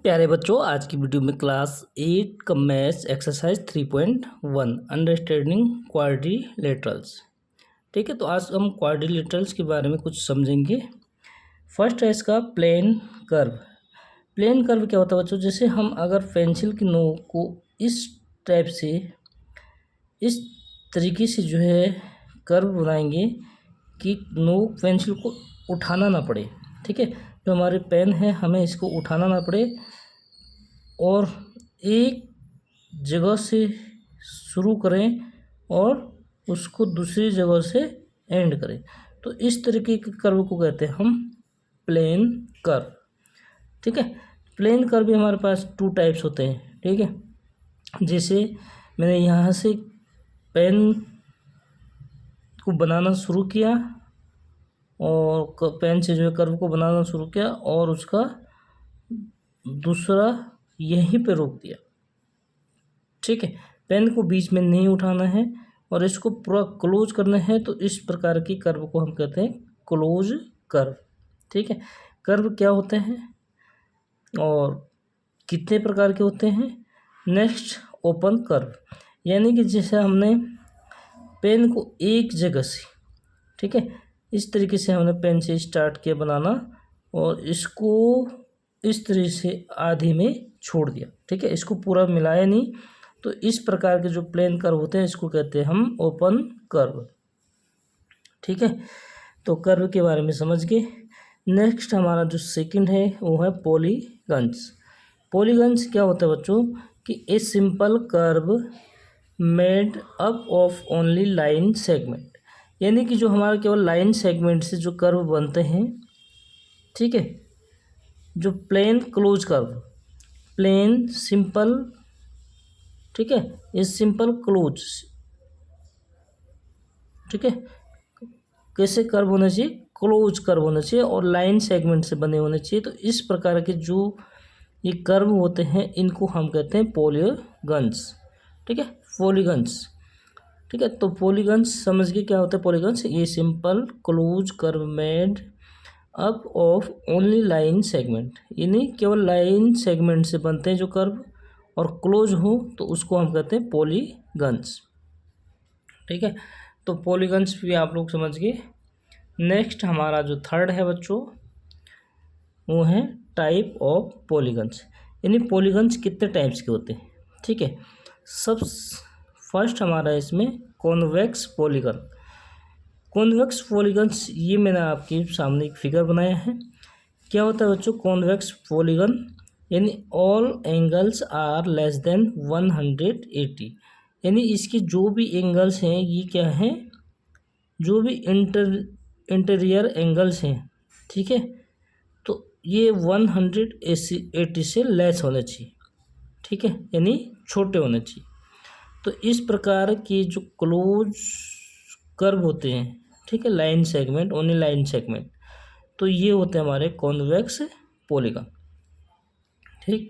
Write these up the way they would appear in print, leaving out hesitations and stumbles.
प्यारे बच्चों, आज की वीडियो में क्लास 8 का मैथ्स एक्सरसाइज 3.1 अंडरस्टैंडिंग क्वाड्रिलेटरल्स। ठीक है, तो आज हम क्वाड्रिलेटरल्स के बारे में कुछ समझेंगे। फर्स्ट है इसका प्लेन कर्व। प्लेन कर्व क्या होता है बच्चों? जैसे हम अगर पेंसिल की नोक को इस टाइप से, इस तरीके से जो है कर्व बनाएंगे कि नोक पेंसिल को उठाना ना पड़े। ठीक है, जो हमारे पेन है हमें इसको उठाना ना पड़े और एक जगह से शुरू करें और उसको दूसरी जगह से एंड करें। तो इस तरीके के कर्व को कहते हैं हम प्लेन कर्व। ठीक है, प्लेन कर्व भी हमारे पास 2 टाइप्स होते हैं। ठीक है, जैसे मैंने यहाँ से पेन को बनाना शुरू किया और पेन से जो है कर्व को बनाना शुरू किया और उसका दूसरा यहीं पे रोक दिया। ठीक है, पेन को बीच में नहीं उठाना है और इसको पूरा क्लोज करना है। तो इस प्रकार की कर्व को हम कहते हैं क्लोज कर्व। ठीक है, कर्व क्या होते हैं और कितने प्रकार के होते हैं? नेक्स्ट ओपन कर्व, यानी कि जैसे हमने पेन को एक जगह से, ठीक है, इस तरीके से हमने पेन से स्टार्ट किया बनाना और इसको इस तरह से आधी में छोड़ दिया। ठीक है, इसको पूरा मिलाया नहीं। तो इस प्रकार के जो प्लेन कर्व होते हैं इसको कहते हैं हम ओपन कर्व। ठीक है, तो कर्व के बारे में समझ गए। नेक्स्ट हमारा जो सेकंड है वो है पॉलीगन्स। पॉलीगन्स क्या होता है बच्चों? कि a simple curve made up of only line segment, यानी कि जो हमारा केवल लाइन सेगमेंट से जो कर्व बनते हैं। ठीक है, जो plane close curve, plane simple, ठीक है, ये सिंपल क्लोज। ठीक है, कैसे कर्व होना चाहिए? क्लोज कर्व होना चाहिए और लाइन सेगमेंट से बने होने चाहिए। तो इस प्रकार के जो ये कर्व होते हैं इनको हम कहते हैं पॉलीगन्स। ठीक है, पॉलीगन्स। ठीक है, तो पॉलीगन्स समझ गए क्या होता है पॉलीगन्स? ये simple close curve made up of only line segment, यानी केवल लाइन सेगमेंट से बनते हैं जो कर्व और क्लोज हो तो उसको हम कहते हैं पॉलीगन्स। ठीक है, तो पॉलीगन्स भी आप लोग समझ गए। नेक्स्ट हमारा जो थर्ड है बच्चों वो है टाइप ऑफ पॉलीगन्स, यानी पॉलीगन्स कितने टाइप्स के होते हैं। ठीक है, सब फर्स्ट हमारा इसमें कॉन्वेक्स पॉलीगन। कॉन्वेक्स पॉलीगन्स, ये मैंने आपके सामने एक फिगर बनाया है। क्या होता है बच्चों कॉन्वेक्स पॉलीगन? यानी all angles are less than 180, यानी इसके जो भी एंगल्स हैं ये क्या हैं? जो भी इंटीरियर एंगल्स हैं, ठीक है, तो ये 180 से लेस होने चाहिए। ठीक है, यानी छोटे होने चाहिए। तो इस प्रकार के जो क्लोज कर्व होते हैं, ठीक है, line segment, only line segment, तो ये होते हैं हमारे कॉन्वेक्स पॉलीगन। ठीक,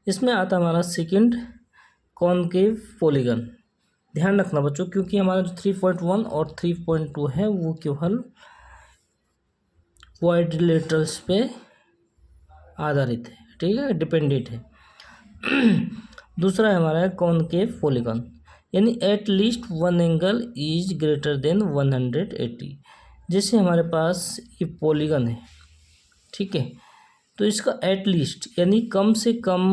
इसमें आता हमारा सेकंड कॉनकेव पॉलीगन। ध्यान रखना बच्चों, क्योंकि हमारा जो 3.1 और 3.2 है वो केवल क्वाड्रिलेटरल्स पे आधारित है। ठीक है, डिपेंडेंट है। दूसरा हमारा है कॉनकेव पॉलीगन, यानी at least one angle is greater than 180। जैसे हमारे पास ये पॉलीगन है, ठीक है, तो इसका एट लीस्ट यानी कम से कम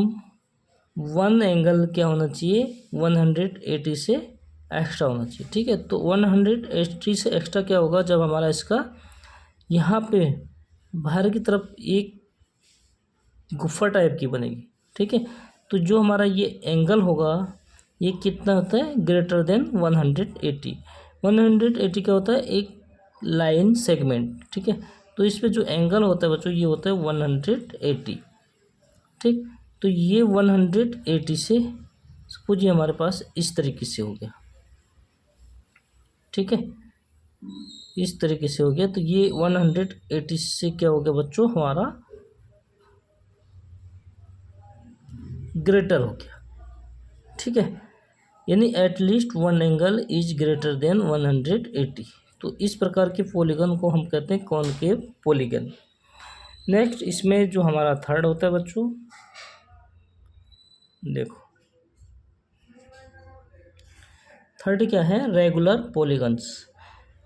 वन एंगल क्या होना चाहिए? 180 से एक्स्ट्रा होना चाहिए। ठीक है, तो 180 से एक्स्ट्रा क्या होगा? जब हमारा इसका यहाँ पे बाहर की तरफ एक गुफा टाइप की बनेगी। ठीक है, तो जो हमारा ये एंगल होगा ये कितना होता है? Greater than 180। 180 क्या होता है? एक लाइन सेगमेंट। ठीक है, तो इस पे जो एंगल होता है बच्चों ये होता है 180। ठीक, तो ये 180 से सपोज ये हमारे पास इस तरीके से हो गया। ठीक है, इस तरीके से हो गया। तो ये 180 से क्या हो गया बच्चों? हमारा ग्रेटर हो गया। ठीक है, यानी at least one angle is greater than 180। तो इस प्रकार के पॉलीगन को हम कहते हैं कॉनकेव पॉलीगन। नेक्स्ट इसमें जो हमारा थर्ड होता है बच्चों देखो 30 क्या है, regular polygons,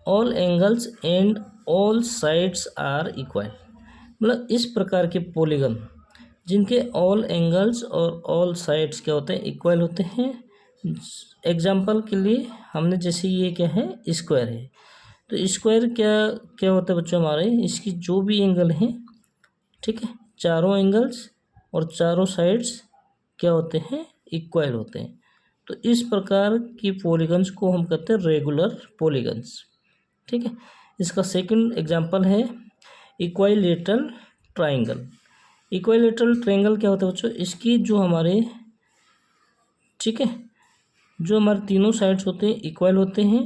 all angles and all sides are equal. मतलब इस प्रकार के पॉलीगन जिनके ऑल एंगल्स और ऑल साइड्स क्या होते हैं, इक्वल होते हैं। एग्जाम्पल के लिए हमने जैसे ये क्या है, स्क्वायर है, तो स्क्वायर क्या क्या होता है बच्चों हमारे, इसकी जो भी एंगल हैं, ठीक है, चारों एंगल्स और चारों साइड्स क्या होते हैं, इक्वल होते हैं। तो इस प्रकार की पॉलीगन्स को हम कहते हैं रेगुलर पॉलीगन्स, ठीक है। इसका सेकंड एग्जांपल है इक्वाइलेटरल ट्रायंगल। इक्वाइलेटरल ट्रायंगल क्या होता है बच्चों, इसकी जो हमारे, ठीक है, जो हमारे तीनों साइड्स होते हैं इक्वल होते हैं,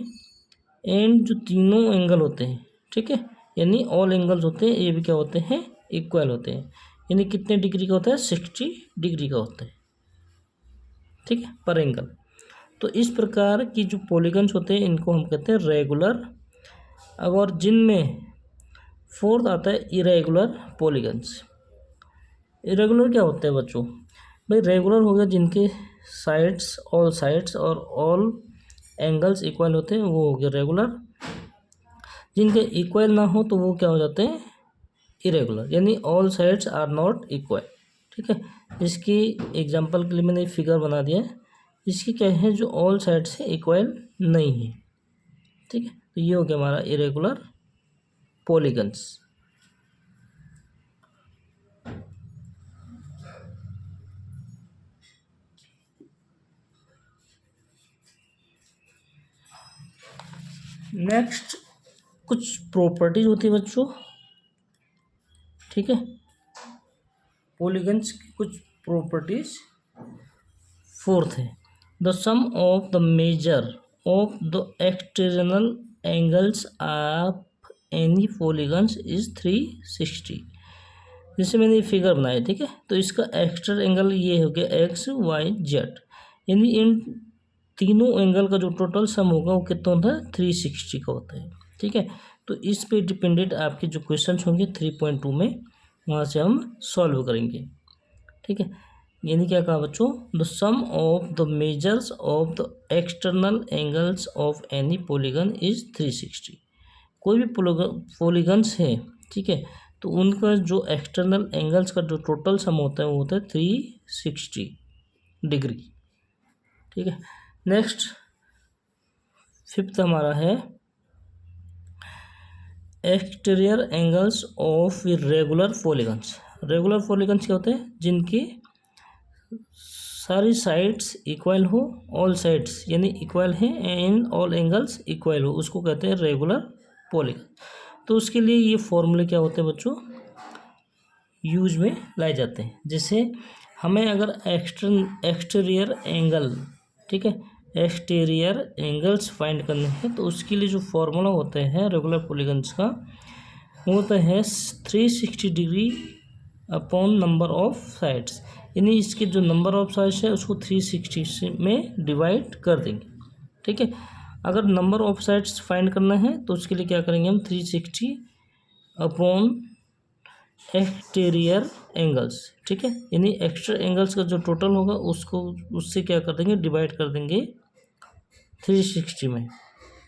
एंड जो तीनों एंगल होते हैं, ठीक है, यानी ऑल एंगल्स होते हैं, ये भी क्या होते हैं, इक्वल होते हैं। यानी कितने डिग्री का होता है, 60 डिग्री का होता है, ठीक है, पर एंगल। तो इस प्रकार की जो पॉलीगन्स होते हैं इनको हम कहते हैं रेगुलर। और जिनमें फोर्थ आता है इरेगुलर पॉलीगन्स। इरेगुलर क्या होते हैं बच्चों, भाई रेगुलर हो गया जिनके साइड्स और ऑल एंगल्स इक्वल होते हैं, वो हो गया रेगुलर। जिनके इक्वल ना हो तो वो क्या हो जाते हैं, इरेगुलर, यानी all sides are not equal, ठीक है। इसकी एग्जांपल के लिए मैंने फिगर बना दिया है, इसकी क्या है, जो ऑल साइड से इक्वल नहीं है, ठीक है। तो ये हो गया हमारा इरेगुलर पॉलीगन्स। नेक्स्ट कुछ प्रॉपर्टीज होती है बच्चों, ठीक है, पॉलीगन्स की कुछ प्रॉपर्टीज। फोर्थ है the sum of the measure of the external angles of any polygons is 360। जैसे मैंने ये फिगर बनाया, ठीक है, तो इसका एक्सटर्नल एंगल ये हो गया एक्स वाई जेड, यानी इन तीनों एंगल का जो टोटल सम होगा वो कितना होता है, 360 का होता है, ठीक है। तो इस पे डिपेंडेड आपके जो क्वेश्चन होंगे 3.2 में, वहाँ से हम सॉल्व करेंगे, ठीक है। यानी क्या कहा बच्चों, the sum of the measures of the external angles of any polygon is 360। कोई भी पॉलीगन्स है, ठीक है, तो उनका जो एक्सटर्नल एंगल्स का जो टोटल सम होता है वो होता है 360 डिग्री, ठीक है। नेक्स्ट फिफ्थ हमारा है exterior angles of regular polygons. Regular polygons क्या होते हैं, जिनकी सारी साइड्स इक्वल हो, ऑल साइड्स यानी इक्वल है एंड ऑल एंगल्स इक्वल हो, उसको कहते हैं रेगुलर पॉलीगन। तो उसके लिए ये फॉर्मूले क्या होते हैं बच्चों, यूज में लाए जाते हैं। जैसे हमें अगर एक्सटीरियर एंगल, ठीक है, एक्सटीरियर एंगल्स फाइंड करने हैं, तो उसके लिए जो फॉर्मूला होते हैं रेगुलर पॉलीगन्स का, वो होता है 360 degree upon number of sides, यानी इसके जो नंबर ऑफ साइड्स है उसको 360 में डिवाइड कर देंगे, ठीक है। अगर नंबर ऑफ साइड्स फाइंड करना है तो उसके लिए क्या करेंगे हम, 360 अपॉन एक्सटीरियर एंगल्स, ठीक है, यानी एक्स्ट्रा एंगल्स का जो टोटल होगा उसको उससे क्या कर देंगे, डिवाइड कर देंगे 360 में,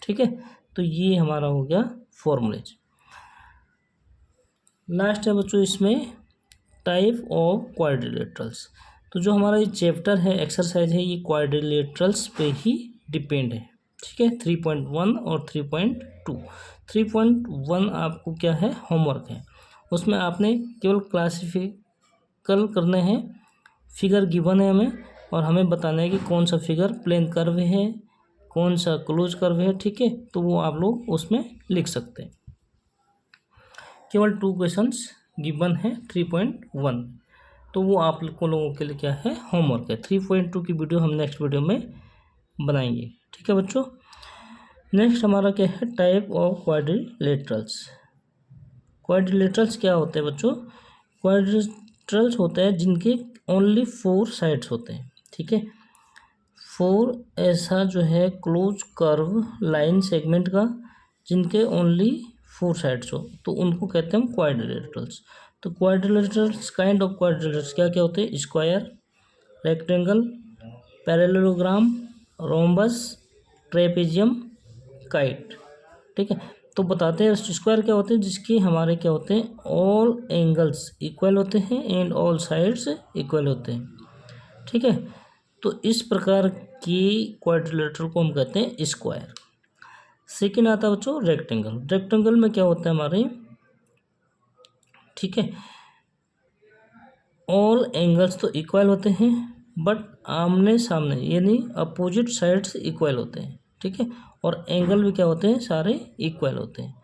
ठीक है। तो ये हमारा हो गया फॉर्मूलेज। लास्ट है बच्चों इसमें टाइप ऑफ क्वाड्रिलेटरल्स। तो जो हमारा ये चैप्टर है, एक्सरसाइज है, ये क्वाड्रिलेटरल्स पे ही डिपेंड है, ठीक है। 3.1 और 3.2। 3.1 आपको क्या है, होमवर्क है, उसमें आपने केवल क्लासिफिकल करने हैं, फिगर गिवन है हमें, और हमें बताना है कि कौन सा फिगर प्लेन कर्व है, कौन सा क्लोज कर्व है, ठीक है। तो वो आप लोग उसमें लिख सकते हैं। केवल 2 क्वेश्चंस गिवन है 3.1, तो वो आप लोगों के लिए क्या है, होमवर्क है। 3.2 की वीडियो हम नेक्स्ट वीडियो में बनाएंगे, ठीक है बच्चों। नेक्स्ट हमारा क्या है, टाइप ऑफ क्वाड्रिलेटरल्स। क्वाड्रिलेटरल्स क्या होते हैं बच्चों, क्वाड्रिलेटरल्स होते हैं जिनके ओनली 4 साइड्स होते हैं, ठीक है। 4 ऐसा जो है क्लोज कर्व लाइन सेगमेंट का जिनके ओनली 4 साइड्स हो, तो उनको कहते हैं हम क्वाड्रिलेटरल्स। तो क्वाड्रिलेटरल्स, काइंड ऑफ क्वाड्रिलेटरल्स क्या क्या होते हैं, square, rectangle, parallelogram, rhombus, trapezium, kite. ठीक है, तो बताते हैं स्क्वायर क्या होते हैं, जिसके हमारे क्या होते हैं, ऑल एंगल्स इक्वल होते हैं एंड ऑल साइड्स इक्वल होते हैं। ठीक है, तो इस प्रकार की क्वाड्रिलेटरल को हम कहते हैं स्क्वायर। सेकेंड आता है बच्चों रेक्टेंगल। रेक्टेंगल में क्या होता है हमारे, ठीक है, ऑल एंगल्स तो इक्वल होते हैं बट आमने सामने यानी अपोजिट साइड्स इक्वल होते हैं। ठीक है, और एंगल भी क्या होते हैं, सारे इक्वल होते हैं।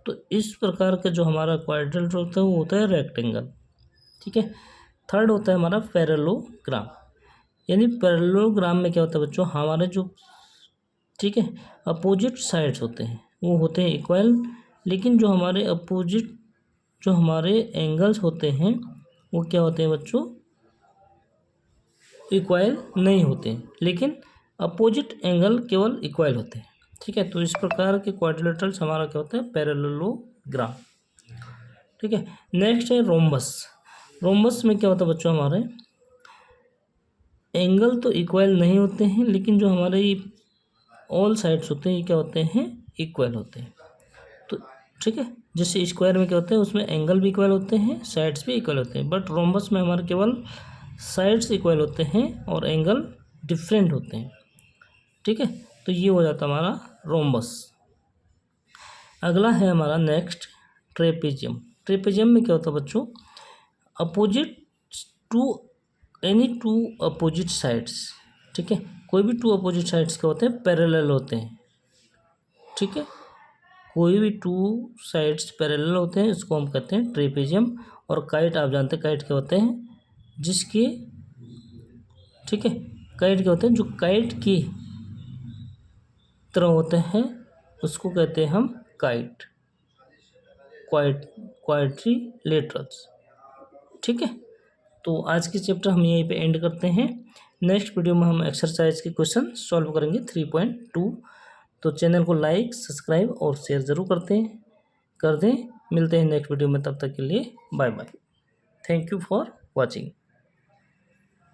तो इस प्रकार का जो हमारा क्वाड्रिलेटरल होता है वो होता है रेक्टेंगल। ठीक है, थर्ड होता है हमारा पैरेललोग्राम। यानी पैरेललोग्राम में क्या होता है बच्चों, हमारे जो, ठीक है, अपोजिट साइड्स होते हैं वो होते हैं इक्वल, लेकिन जो हमारे अपोजिट जो हमारे एंगल्स होते हैं वो क्या होते हैं बच्चों, इक्वल नहीं होते, लेकिन अपोजिट एंगल केवल इक्वल होते हैं। ठीक है, तो इस प्रकार के क्वाड्रिलेटरल्स हमारा क्या होता है, पैरेललोग्राम। ठीक है, नेक्स्ट है रोम्बस। रोम्बस में क्या होता है बच्चों, हमारे एंगल तो इक्वल नहीं होते हैं, लेकिन जो हमारे ऑल साइड्स होते हैं ये क्या होते हैं, इक्वल होते हैं। तो ठीक है, जैसे स्क्वायर में क्या होते हैं, उसमें एंगल भी इक्वल होते हैं, साइड्स भी इक्वल होते हैं, बट रोम्बस में हमारे केवल साइड्स इक्वल होते हैं और एंगल डिफरेंट होते हैं। ठीक है, तो ये हो जाता है हमारा रोम्बस। अगला है हमारा नेक्स्ट ट्रेपेजियम। ट्रेपेजियम में क्या होता है बच्चों, opposite to any two opposite sides. ठीक है, कोई भी टू अपोजिट साइड्स क्या होते हैं, पैरेलल होते हैं। ठीक है, कोई भी टू साइड्स पैरेलल होते हैं, इसको हम कहते हैं ट्रेपेजियम। और काइट आप जानते हैं काइट क्या होते हैं, जिसके, ठीक है, काइट क्या होते हैं, जो काइट की तरह होते हैं उसको कहते हैं हम काइट, क्वाड्रिलेटरल्स। ठीक है, तो आज के चैप्टर हम यहीं पे एंड करते हैं। नेक्स्ट वीडियो में हम एक्सरसाइज के क्वेश्चन सॉल्व करेंगे 3.2। तो चैनल को लाइक, सब्सक्राइब और शेयर ज़रूर कर दें। मिलते हैं नेक्स्ट वीडियो में, तब तक के लिए bye bye. Thank you for watching.